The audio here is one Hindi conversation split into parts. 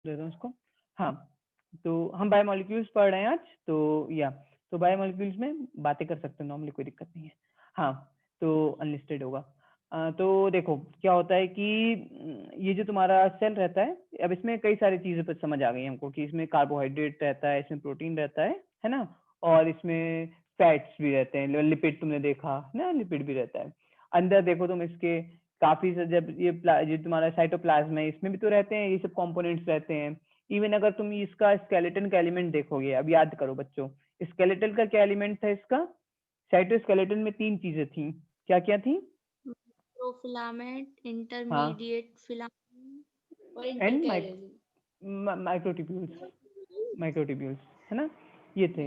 लेता हूँ इसको। हाँ, तो हम बायोमोलिक्यूल्स पढ़ रहे हैं आज, तो बायोमोलिक्यूल्स में बातें कर सकते हैं नॉर्मली, कोई दिक्कत नहीं है। हाँ, तो अनलिस्टेड होगा। तो देखो क्या होता है कि ये जो तुम्हारा सेल रहता है, अब इसमें कई सारी चीजें पर समझ आ गई हमको कि इसमें कार्बोहाइड्रेट रहता है, इसमें प्रोटीन रहता है ना, और इसमें फैट्स भी रहते हैं, लिपिड तुमने देखा ना, लिपिड भी रहता है। अंदर देखो तुम इसके काफी से, जब ये तुम्हारा साइटोप्लाज्म है, इसमें भी तो रहते हैं, ये सब कंपोनेंट्स रहते हैं। इवन अगर तुम इसका स्केलेटन का एलिमेंट देखोगे, अब याद करो बच्चों, स्केलेटन का क्या एलिमेंट था इसका? साइटोस्केलेटन में 3 चीजें थी, क्या क्या थी? प्रोफिलामेंट, हाँ, इंटरमीडिएट फिलामेंट और एंड इंटरकैलरी। माइक्रोट्यूब्यूल्स है ना, ये थे।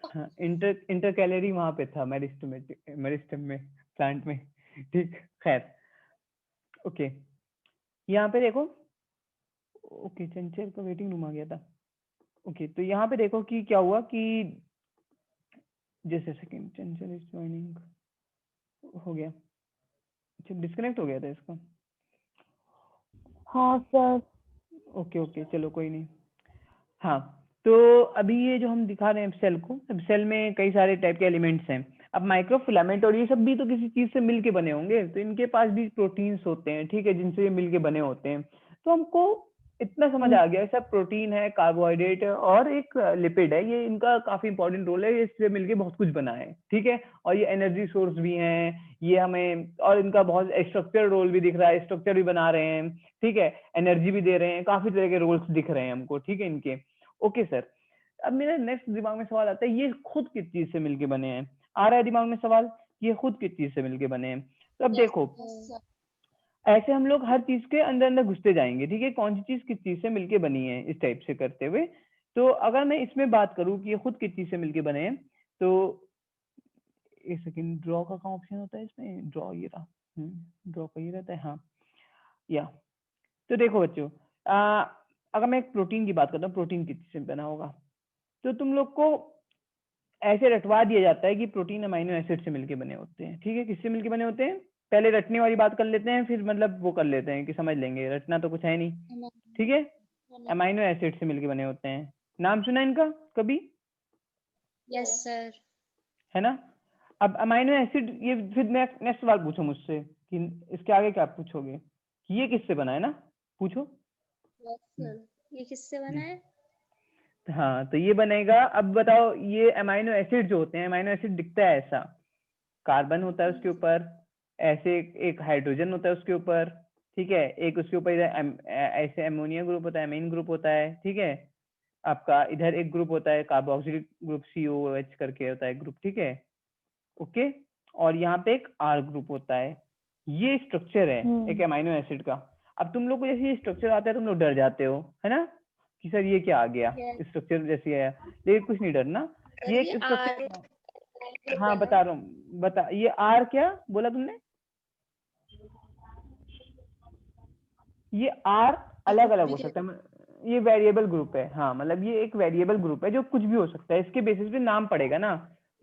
हाँ, इंटरकैलरी वहां पे था मेरिस्टम में, प्लांट में। ठीक, खैर, ओके, यहाँ पे देखो। ओके, चंचल का वेटिंग रूम आ गया था। ओके, तो यहाँ पे देखो कि क्या हुआ कि जैसे सेकंड, चंचल इज ज्वाइनिंग, हो गया, अच्छा डिस्कनेक्ट हो गया था इसका। हाँ सर। ओके ओके, चलो कोई नहीं। हाँ, तो अभी ये जो हम दिखा रहे हैं सेल को, अब सेल में कई सारे टाइप के एलिमेंट्स हैं। अब माइक्रोफिलामेंट और ये सब भी तो किसी चीज से मिलके बने होंगे, तो इनके पास भी प्रोटीन्स होते हैं, ठीक है, जिनसे ये मिलके बने होते हैं। तो हमको इतना समझ आ गया, सब प्रोटीन है, कार्बोहाइड्रेट है और एक लिपिड है, ये इनका काफी इंपॉर्टेंट रोल है, ये इससे मिलके बहुत कुछ बना है, ठीक है। और ये एनर्जी सोर्स भी हैं, ये हमें, और इनका बहुत स्ट्रक्चर रोल भी दिख रहा है, स्ट्रक्चर भी बना रहे हैं, ठीक है, एनर्जी भी दे रहे हैं, काफी तरह के रोल्स दिख रहे हैं हमको, ठीक है इनके। ओके सर, अब मेरा नेक्स्ट दिमाग में सवाल आता है, ये खुद किस चीज से मिलके बने हैं? आ रहा है दिमाग में सवाल, ये खुद किस चीज से मिलके बने हैं? तो अब देखो, ऐसे हम लोग हर चीज के अंदर अंदर घुसते जाएंगे, ठीक है, कौन सी चीज किस चीज से मिलके बनी है, इस टाइप से करते हुए। तो अगर मैं इसमें बात करूं कि ये खुद किस चीज से मिलके बने हैं, तो एक सेकंड, ड्रॉ का कहाँ ऑप्शन होता है इसमें? ड्रॉ, ये रहा, ड्रॉ का ये रहता है, हाँ, या। तो देखो बच्चों, अगर मैं एक प्रोटीन की बात करता हूँ, प्रोटीन किस चीज से बना होगा, तो तुम लोग को ऐसे रटवा दिया जाता है कि प्रोटीन अमीनो एसिड से मिलके बने होते हैं, ठीक है, किससे मिलके बने होते हैं? पहले रटने वाली बात कर लेते हैं, फिर मतलब वो कर लेते हैं कि समझ लेंगे, रटना तो कुछ है नहीं, ठीक है। अमीनो एसिड से मिलके बने होते हैं, नाम सुना इनका कभी? Yes sir. है ना। अब अमीनो एसिड, ये फिर नेक्स्ट सवाल पूछो मुझसे कि इसके आगे क्या पूछोगे कि ये किससे बना है ना, पूछो। यस सर, ये किससे बना है? हाँ, तो ये बनेगा, अब बताओ, ये अमीनो एसिड जो होते हैं, अमीनो एसिड दिखता है ऐसा, कार्बन होता है उसके ऊपर, ऐसे एक हाइड्रोजन होता है उसके ऊपर, ठीक है, एक उसके ऊपर ऐसे अमोनिया ग्रुप होता है, अमीन ग्रुप होता है, ठीक है, आपका इधर एक ग्रुप होता है कार्बोक्सिलिक ग्रुप, COOH करके होता है ग्रुप, ठीक है, ओके, और यहाँ पे एक R ग्रुप होता है। ये स्ट्रक्चर है एक अमीनो एसिड का। अब तुम लोग को जैसे ये स्ट्रक्चर आता है, तुम लोग डर जाते हो, है ना, कि सर ये क्या आ गया, स्ट्रक्चर जैसे है, लेकिन कुछ नहीं डरना, ये एक स्ट्रक्चर, हाँ बता रहा हूँ, बता, ये R क्या बोला तुमने? ये R अलग अलग हो सकता है, ये वेरिएबल ग्रुप है, हाँ, मतलब ये एक वेरिएबल ग्रुप है जो कुछ भी हो सकता है, इसके बेसिस पे नाम पड़ेगा ना।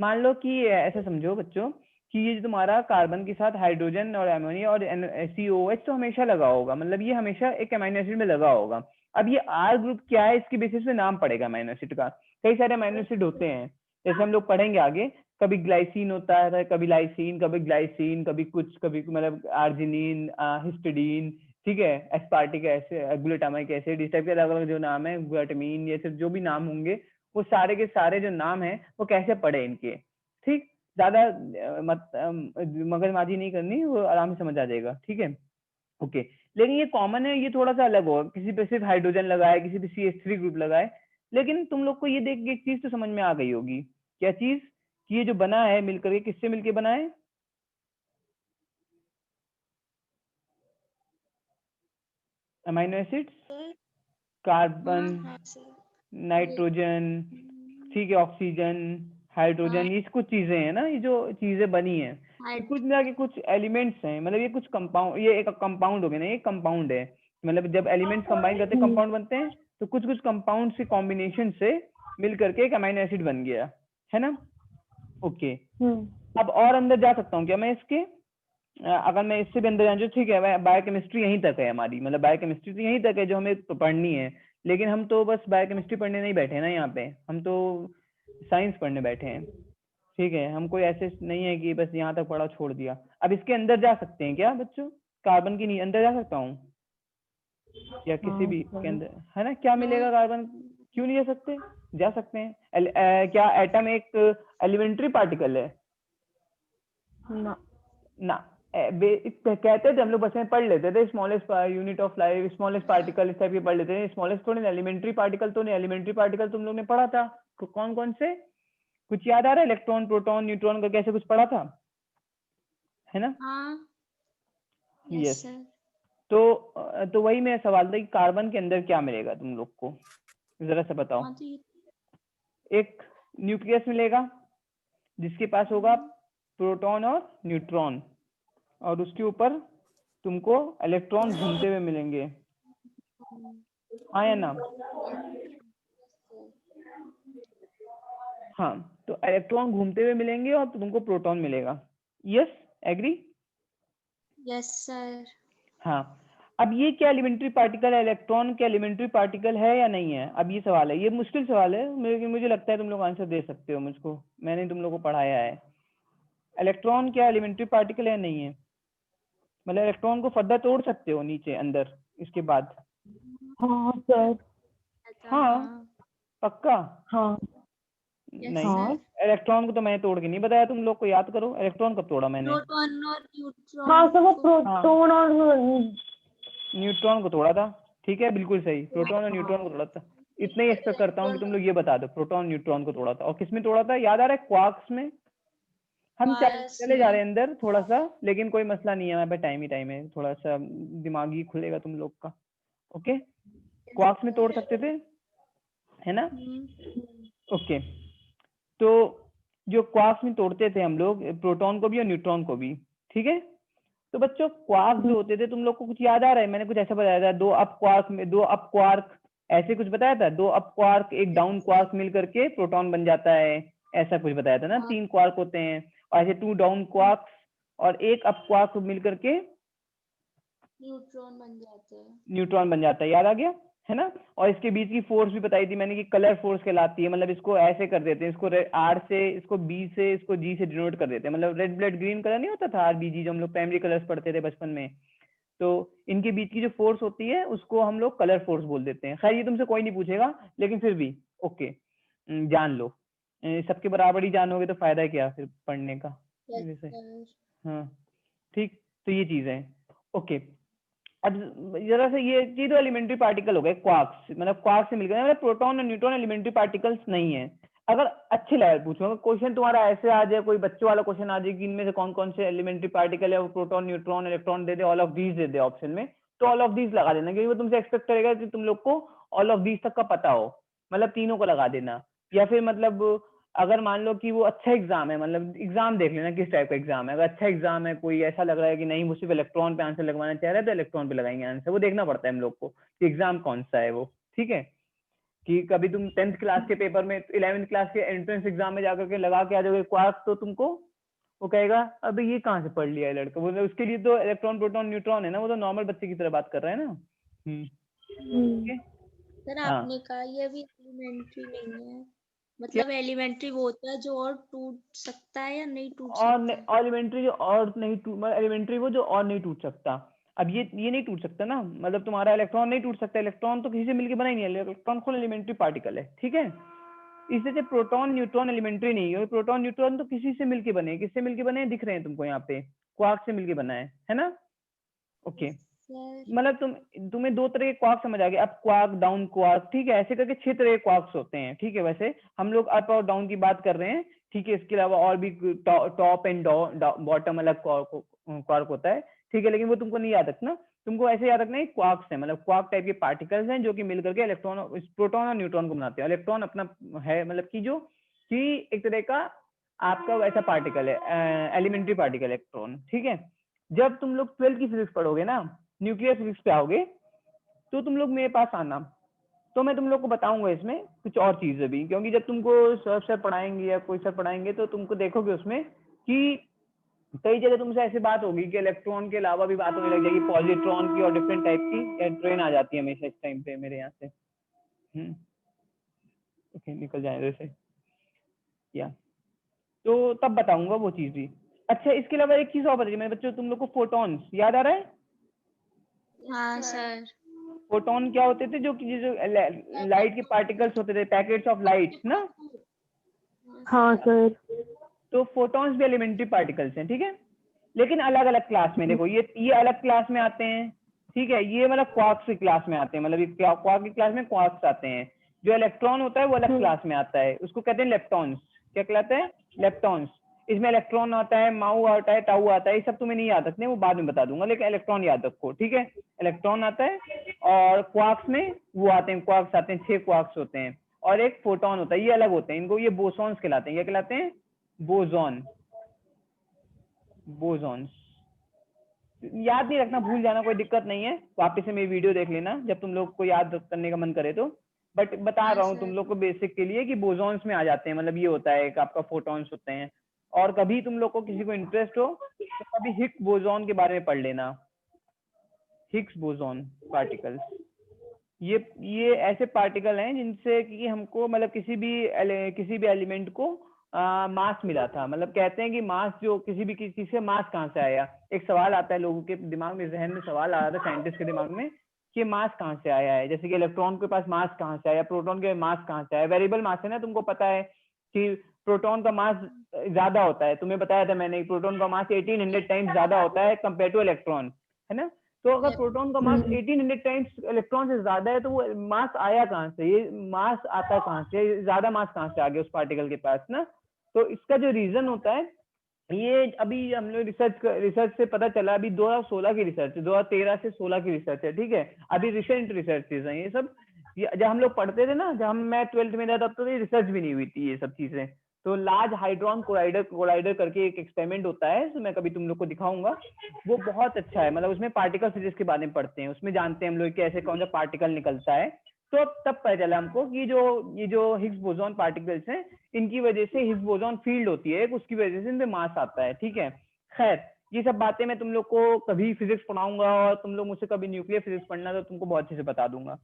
मान लो कि ऐसा समझो बच्चों कि ये जो तुम्हारा कार्बन के साथ हाइड्रोजन और अमोनिया और COH तो हमेशा लगा होगा, मतलब ये हमेशा एक अमीनो एसिड में लगा होगा। अब ये R ग्रुप क्या है, इसके बेसिस पे नाम पड़ेगा अमीनो एसिड का। कई सारे अमीनो एसिड होते हैं, जैसे हम लोग पढ़ेंगे आगे, कभी ग्लाइसिन होता है, कभी लाइसिन, कभी ग्लाइसिन, कभी कुछ, कभी मतलब आर्जिनिन, हिस्टिडीन, ठीक है, एस्पार्टिक एसिड, ग्लूटामिक एसिड, इस टाइप के अलग अलग जो नाम है, ग्लूटामीन, ये सब जो भी नाम होंगे, वो सारे के सारे जो नाम है वो कैसे पढ़े इनके, ठीक, ज्यादा मगजमारी नहीं करनी, वो आराम से समझ आ जाएगा, ठीक है, ओके। लेकिन ये कॉमन है, ये थोड़ा सा अलग होगा, किसी पे सिर्फ हाइड्रोजन लगा है, किसी पे CH3 ग्रुप लगा है, लेकिन तुम लोग को ये देख के एक चीज तो समझ में आ गई होगी, क्या चीज, कि ये जो बना है मिलकर के, किससे मिलके बना है? अमीनो एसिड्स, कार्बन, नाइट्रोजन, ठीक है, ऑक्सीजन, हाइड्रोजन, ये कुछ चीजें हैं ना, ये जो चीजें बनी है, तो कुछ मिला के कुछ एलिमेंट्स हैं, मतलब ये कुछ कंपाउंड, ये एक कंपाउंड हो गया ना, ये कंपाउंड है, मतलब जब एलिमेंट्स कंबाइन करते हैं कंपाउंड बनते हैं, तो कुछ कुछ कंपाउंड से कॉम्बिनेशन से मिल करके एक अमीनो एसिड बन गया, है ना, ओके। अब और अंदर जा सकता हूँ क्या मैं इसके? अगर मैं इससे भी अंदर जाऊँ ठीक है, बायोकेमिस्ट्री यहीं तक है हमारी, मतलब बायोकेमिस्ट्री तो यहीं तक है जो हमें पढ़नी है, लेकिन हम तो बस बायोकेमिस्ट्री पढ़ने नहीं बैठे ना यहाँ पे, हम तो साइंस पढ़ने बैठे हैं। ठीक है, हम कोई ऐसे नहीं है कि बस यहाँ तक पढ़ा छोड़ दिया। अब इसके अंदर जा सकते हैं क्या बच्चों? कार्बन के अंदर जा सकता हूँ या किसी भी के अंदर, है ना? क्या मिलेगा कार्बन? क्यों नहीं जा सकते? जा सकते हैं। क्या एटम एक एलिमेंट्री पार्टिकल है? ना ना। कहते थे हम लोग बचपन में पढ़ लेते थे, smallest unit of life, smallest particle, इस टाइप के पढ़ लेते थे। स्मॉलेस्ट थोड़ी ना, एलिमेंट्री पार्टिकल तो नहीं, एलिमेंट्री पार्टिकल तुम लोग ने पढ़ा था। कौन कौन से? कुछ याद आ रहा है? इलेक्ट्रॉन, प्रोटॉन, न्यूट्रॉन का कैसे कुछ पढ़ा था, है ना? हाँ। यस। Yes sir. तो वही मेरा सवाल था कि कार्बन के अंदर क्या मिलेगा तुम लोग को, जरा सा बताओ। हाँ तो एक न्यूक्लियस मिलेगा जिसके पास होगा प्रोटॉन और न्यूट्रॉन, और उसके ऊपर तुमको इलेक्ट्रॉन घूमते हुए मिलेंगे, हाँ या ना? हाँ, तो इलेक्ट्रॉन घूमते हुए मिलेंगे और तुमको प्रोटॉन मिलेगा। Yes, agree? Yes sir. हाँ, अब ये क्या एलिमेंट्री पार्टिकल है? इलेक्ट्रॉन क्या एलिमेंट्री पार्टिकल है या नहीं है? अब ये सवाल है, ये मुश्किल सवाल है, मुझे लगता है तुम लोग आंसर दे सकते हो मुझको, मैंने तुम लोग को पढ़ाया है। इलेक्ट्रॉन क्या एलिमेंट्री पार्टिकल है नहीं है? मतलब इलेक्ट्रॉन को फर्दर तोड़ सकते हो नीचे अंदर इसके बाद? हाँ सर। हाँ, पक्का? हाँ नहीं, हाँ इलेक्ट्रॉन को तो मैंने तोड़ के नहीं बताया तुम लोग को, याद करो इलेक्ट्रॉन कब तोड़ा मैंने? प्रोटॉन और न्यूट्रॉन हाँ सर, वो को। प्रोटॉन और न्यूट्रॉन को तोड़ा था, ठीक है, बिल्कुल सही, प्रोटॉन और न्यूट्रॉन को तोड़ा था। इतना ही एक्सपेक्ट करता हूँ कि तुम लोग ये बता दो, प्रोटॉन न्यूट्रॉन को तोड़ा था। और किसमें तोड़ा था, याद आ रहा है? क्वार्क्स में। हम चले जा रहे हैं अंदर थोड़ा सा, लेकिन कोई मसला नहीं है, हमारे पास टाइम ही टाइम है, थोड़ा सा दिमाग ही खुलेगा तुम लोग का। ओके, क्वार्क्स में तोड़ सकते थे, है ना? ओके, तो जो क्वार्क्स में तोड़ते थे हम लोग, प्रोटॉन को भी और न्यूट्रॉन को भी, ठीक है? तो बच्चों क्वार्क जो होते थे, तुम लोग को कुछ याद आ रहा है? मैंने कुछ ऐसा बताया था, दो अप क्वार्क में, दो अप क्वार्क, ऐसे कुछ बताया था, दो अप क्वार्क एक डाउन क्वार्क मिल करके प्रोटॉन बन जाता है, ऐसा कुछ बताया था ना? तीन क्वार्क होते हैं, और ऐसे टू डाउन क्वार्क और एक अप क्वार्क मिल करके न्यूट्रॉन बन जाते हैं। न्यूट्रॉन बन जाता है, याद आ गया, है ना? और इसके बीच की फोर्स भी बताई थी मैंने कि कलर फोर्स कहलाती है, मतलब इसको ऐसे कर देते हैं, इसको आर से, इसको बी से, इसको जी से डिनोट कर देते हैं, मतलब रेड ब्लड ग्रीन कलर नहीं होता था, आरबीजी, जो हम लोग प्राइमरी कलर्स पढ़ते थे बचपन में, तो इनके बीच की जो फोर्स होती है उसको हम लोग कलर फोर्स बोल देते हैं। खैर ये तुमसे कोई नहीं पूछेगा, लेकिन फिर भी ओके, जान लो, सबके बराबर ही जानोगे तो फायदा क्या फिर पढ़ने का, वैसे। हाँ, ठीक, तो ये चीज है। ओके, अब जरा सा ये तो एलिमेंट्री पार्टिकल हो गए क्वार्क्स, मतलब क्वार्क्स से मिलकर, मतलब प्रोटॉन और न्यूट्रॉन एलिमेंट्री पार्टिकल्स नहीं है। अगर अच्छे लेवल पूछो, क्वेश्चन तुम्हारा ऐसे आ जाए, कोई बच्चों वाला क्वेश्चन आ जाए कि इनमें से कौन कौन से एलिमेंट्री पार्टिकल है, वो proton, neutron, electron they they, all of these they they option में, तो ऑल ऑफ दीज लगा देना, क्योंकि वो तुमसे एक्सपेक्ट करेगा कि तुम लोग को ऑल ऑफ दीज तक का पता हो, मतलब तीनों को लगा देना। या फिर मतलब अगर मान लो कि वो अच्छा एग्जाम है, मतलब एग्जाम देख लेना किस टाइप का एग्जाम है, अगर अच्छा एग्जाम है, कोई ऐसा लग रहा है कि नहीं वो सिर्फ इलेक्ट्रॉन पे आंसर लगवाना चाह रहा है, तो इलेक्ट्रॉन पे लगाएंगे आंसर, वो देखना पड़ता है हम लोग को कि एग्जाम कौन सा है वो, ठीक है? कि कभी तुम 10th क्लास के पेपर में, 11th क्लास के एंट्रेंस एग्जाम में जाकर के लगा के आ जाओगे क्वार्क, तो तुमको वो कहेगा अबे ये कहाँ से पढ़ लिया है लड़का, वो उसके लिए तो इलेक्ट्रॉन, प्रोटॉन, न्यूट्रॉन है ना, वो तो नॉर्मल बच्चे की तरह बात कर रहा है ना। ओके, सर हाँ, आपने कहा ये भी एलिमेंट्री नहीं है, मतलब एलिमेंट्री वो होता है जो और टूट सकता है या नहीं टूट और सकता? एलिमेंट्री जो और नहीं टूट, मतलब एलिमेंट्री वो जो और नहीं टूट सकता। अब ये नहीं टूट सकता ना, मतलब तुम्हारा इलेक्ट्रॉन नहीं टूट सकता, इलेक्ट्रॉन तो किसी से मिलके बना ही नहीं है, इलेक्ट्रॉन खुद एलिमेंट्री पार्टिकल है, ठीक है? इससे प्रोटॉन न्यूट्रॉन एलिमेंट्री नहीं है, प्रोटॉन न्यूट्रॉन तो किसी से मिलके बने, किससे मिलके बने दिख रहे हैं तुमको यहाँ पे, क्वार्क से मिलके बना है ना? ओके, मतलब तुम्हें दो तरह के क्वार्क समझ आ गए, अप क्वार्क, डाउन क्वार्क, ठीक है? ऐसे करके 6 तरह के क्वार्क्स होते हैं, ठीक है? वैसे हम लोग अप और डाउन की बात कर रहे हैं, ठीक है? इसके अलावा और भी टॉप एंड बॉटम अलग क्वार्क होता है, ठीक है? लेकिन वो तुमको नहीं याद रखना, तुमको ऐसे याद रखना है क्वार्क्स है, मतलब क्वार्क टाइप के पार्टिकल्स हैं जो कि मिलकर के इलेक्ट्रॉन, प्रोटॉन और न्यूट्रॉन को बनाते हैं। इलेक्ट्रॉन अपना है, मतलब कि जो कि एक तरह का आपका वैसा पार्टिकल है, एलिमेंट्री पार्टिकल इलेक्ट्रॉन, ठीक है? जब तुम लोग 12th की फिजिक्स पढ़ोगे ना, न्यूक्लियर फिजिक्स पे आओगे, तो तुम लोग मेरे पास आना, तो मैं तुम लोग को बताऊंगा इसमें कुछ और चीजें भी, क्योंकि जब तुमको सर पढ़ाएंगे या कोई सर पढ़ाएंगे तो तुमको देखोगे उसमें कि कई जगह तुमसे ऐसी बात होगी कि इलेक्ट्रॉन के अलावा भी बात होने लग जाएगी, पॉजिट्रॉन की और डिफरेंट टाइप की, या ट्रेन आ जाती है हमेशा इस टाइम पे मेरे यहाँ से। ओके, निकल जाए वैसे या तो तब बताऊंगा वो चीज भी। अच्छा, इसके अलावा एक चीज और बताइए मेरे बच्चों, तुम लोग को फोटॉन्स याद आ रहा है? हाँ सर। फोटॉन क्या होते थे? जो लाइट के पार्टिकल्स होते थे, पैकेट्स ऑफ लाइट ना। हाँ सर। तो फोटॉन्स भी एलिमेंट्री पार्टिकल्स हैं, ठीक है, लेकिन अलग अलग क्लास में। देखो ये अलग क्लास में आते हैं, ठीक है, ये मतलब क्वार्क्स की क्लास में आते हैं, मतलब क्वार्क की क्लास में क्वार्क्स आते हैं। जो इलेक्ट्रॉन होता है वो अलग क्लास में आता है, उसको कहते हैं लेप्टॉन्स। क्या कहलाते हैं? लेप्टॉन्स। इसमें इलेक्ट्रॉन आता है, माउ आता है, टाउ आता है, ये सब तुम्हें नहीं याद रखने, वो बाद में बता दूंगा, लेकिन इलेक्ट्रॉन याद रखो, ठीक है। इलेक्ट्रॉन आता है, और क्वार्क्स में वो आते हैं, क्वार्क्स आते हैं, 6 क्वार्क्स होते हैं, और एक फोटोन होता है, ये अलग होते हैं, इनको ये बोसॉन्स कहलाते हैं। क्या कहलाते हैं? बोसॉन। बोसॉन्स याद नहीं रखना, भूल जाना, कोई दिक्कत नहीं है, वापस से मेरी वीडियो देख लेना जब तुम लोग को याद करने का मन करे तो। बट बता रहा हूँ तुम लोग को बेसिक के लिए कि बोसॉन्स में आ जाते हैं, मतलब ये होता है कि आपका फोटॉन्स होते हैं। और कभी तुम लोग को किसी को इंटरेस्ट हो तो कभी हिग्स बोसॉन के बारे में पढ़ लेना, हिग्स बोसॉन पार्टिकल्स। ये ऐसे पार्टिकल हैं जिनसे कि हमको मतलब किसी भी एलिमेंट को मास मिला था। मतलब कहते हैं कि मास, जो किसी भी चीज से मास कहाँ से आया, एक सवाल आता है लोगों के दिमाग में, जहन में सवाल आ रहा था साइंटिस्ट के दिमाग में कि मास कहाँ से आया है। जैसे कि इलेक्ट्रॉन के पास मास कहाँ से आया, प्रोटॉन के मास कहाँ से आया। वेरिएबल मास है ना, तुमको पता है कि प्रोटॉन का मास ज्यादा होता है, तुम्हें बताया था मैंने, प्रोटॉन का मास 1800 टाइम्स ज्यादा होता है कंपेयर टू इलेक्ट्रॉन, है ना। तो अगर प्रोटॉन का मास 1800 टाइम्स इलेक्ट्रॉन से ज्यादा है, तो वो मास आया कहाँ से? ये मास आता कहाँ से? ज्यादा मास कहाँ से आ गया उस पार्टिकल के पास ना। तो इसका जो रीजन होता है, ये अभी हम लोग रिसर्च से पता चला, अभी 2016 की रिसर्च, 2013 से 16 की रिसर्च है, ठीक है, अभी रिसेंट रिसर्चेज हैं ये सब। जब हम लोग पढ़ते थे ना, जब मैं 12th में था, तब तो ये रिसर्च भी नहीं हुई थी ये सब चीजें। तो लार्ज हाइड्रॉन कोलाइडर करके एक एक्सपेरिमेंट होता है, तो मैं कभी तुम लोग को दिखाऊंगा, वो बहुत अच्छा है। मतलब उसमें पार्टिकल फिजिक्स के बारे में पढ़ते हैं, उसमें जानते हैं हम लोग कि ऐसे कौन सा पार्टिकल निकलता है। तो तब पता चला हमको कि ये जो हिग्स बोसॉन पार्टिकल्स हैं, इनकी वजह से हिग्स बोसॉन फील्ड होती है, उसकी वजह से इनमें मास आता है, ठीक है। खैर, ये सब बातें मैं तुम लोग को कभी फिजिक्स पढ़ाऊंगा, और तुम लोग मुझसे कभी न्यूक्लियर फिजिक्स पढ़ना तो तुमको बहुत अच्छे से बता दूंगा,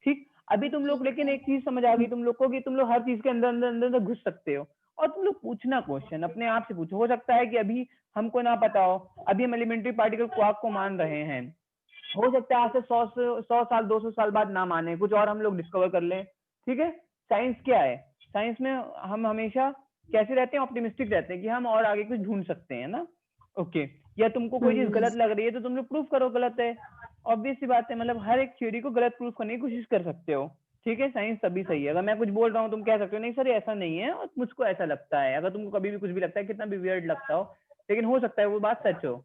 ठीक। अभी तुम लोग, लेकिन एक चीज समझ आ गई तुम लोग को कि तुम लोग हर चीज के अंदर अंदर अंदर अंदर घुस सकते हो, और तुम लोग पूछना क्वेश्चन अपने आप से पूछो। हो सकता है कि अभी हमको ना पता हो, अभी हम एलिमेंट्री पार्टिकल क्वार्क को मान रहे हैं, हो सकता है आज से 100 साल 200 साल बाद ना माने, कुछ और हम लोग डिस्कवर कर लें, ठीक है। साइंस क्या है? साइंस में हम हमेशा कैसे रहते हैं? ऑप्टिमिस्टिक रहते हैं कि हम और आगे कुछ ढूंढ सकते हैं ना। ओके, या तुमको कोई चीज गलत लग रही है तो तुम लोग प्रूफ करो गलत है, ऑब्वियस सी बात है। मतलब हर एक थ्योरी को गलत प्रूफ करने की कोशिश कर सकते हो, ठीक है। साइंस तभी सही है, अगर मैं कुछ बोल रहा हूँ तुम कह सकते हो नहीं सर ऐसा नहीं है, और मुझको ऐसा लगता है। अगर तुमको कभी भी कुछ भी लगता है, कितना भी वियर्ड लगता हो, लेकिन हो सकता है वो बात सच हो।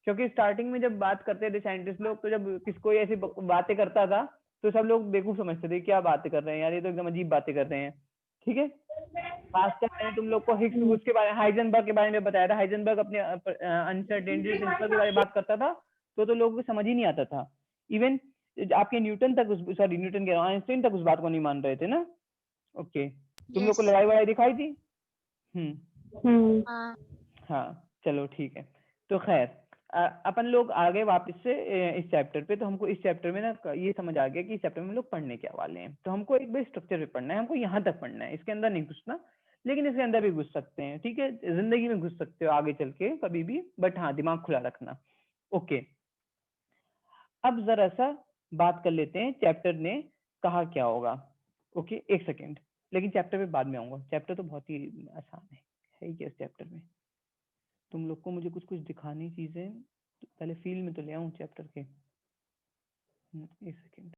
क्योंकि स्टार्टिंग में जब बात करते थे साइंटिस्ट लोग, तो जब कोई ऐसी बातें करता था तो सब लोग बेवकूफ समझते थे, क्या बातें कर रहे हैं यार, ये तो एकदम अजीब बातें कर रहे हैं, ठीक है। खासकर मैंने तुम लोग को हिग्स उसके बारे में, हाइजेनबर्ग के बारे में बताया था। हाइजेनबर्ग अपने अनसर्टेनिटी प्रिंसिपल के बारे में बात करता था, तो लोगों को समझ ही नहीं आता था। इवन आपके न्यूटन तक, सॉरी न्यूटन के आइंस्टाइन तक उस बात को नहीं मान रहे थे ना। ओके, तुम लोग को लड़ाई वड़ाई दिखाई थी। हाँ, चलो ठीक है। तो खैर, अपन लोग आगे वापस से इस चैप्टर पे। तो हमको इस चैप्टर में ना ये समझ आ गया कि इस चैप्टर में लोग पढ़ने क्या वाले हैं। तो हमको एक बार स्ट्रक्चर पे पढ़ना है, हमको यहाँ तक पढ़ना है, इसके अंदर नहीं घुसना, लेकिन इसके अंदर भी घुस सकते हैं, ठीक है। जिंदगी में घुस सकते हो आगे चल के कभी भी, बट हाँ दिमाग खुला रखना। ओके, अब जरा सा बात कर लेते हैं चैप्टर ने कहा क्या होगा। ओके, एक सेकेंड, लेकिन चैप्टर पे बाद में आऊंगा। चैप्टर तो बहुत ही आसान है ही क्या इस चैप्टर में? तुम लोग को मुझे कुछ कुछ दिखानी चीजें, तो पहले फील में तो ले आऊं चैप्टर के। एक सेकेंड।